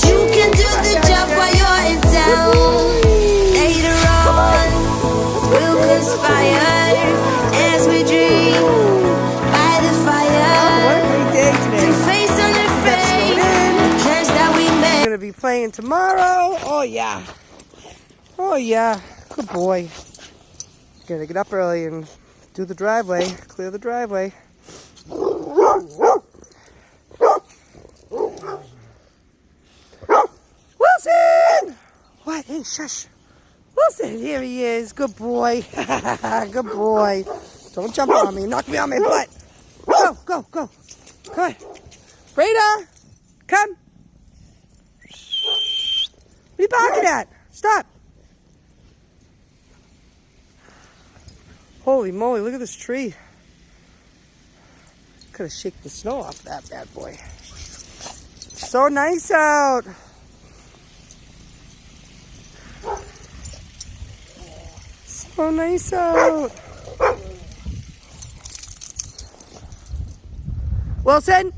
You can do the job while you're in town. Later on, we'll conspire as we dream by the fire. What a great day today. To face unafraid the plans that we made. Gonna be playing tomorrow. Oh yeah. Oh yeah. Good boy. Gotta get up early and do the driveway. Clear the driveway. Wilson! What? Hey, shush. Wilson, here he is. Good boy. Good boy. Don't jump on me. Knock me on my butt. Go, go, go. Come on. Breda, come. What are you barking at? Stop. Holy moly, look at this tree. Could have shaken the snow off that bad boy. So nice out. So nice out. Wilson,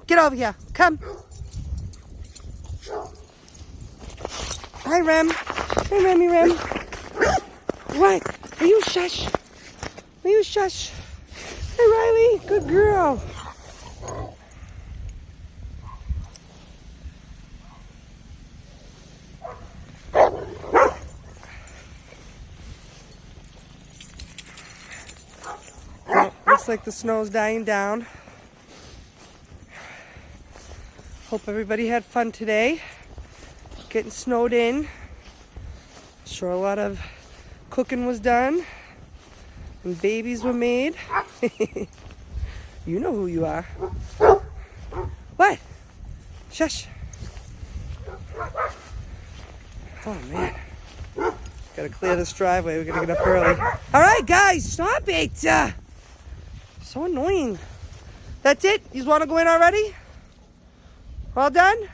get over here. Come. Hi, Rem. Hey, Remy, Rem. What? Are you shush? Are you shush? Hey, Riley. Good girl. Well, looks like the snow's dying down. Hope everybody had fun today. Getting snowed in. Sure, a lot of cooking was done and babies were made. You know who you are. What? Shush. Oh man. Gotta clear this driveway. We're gonna get up early. All right, guys, stop it. So annoying. That's it? You just want to go in already? All done?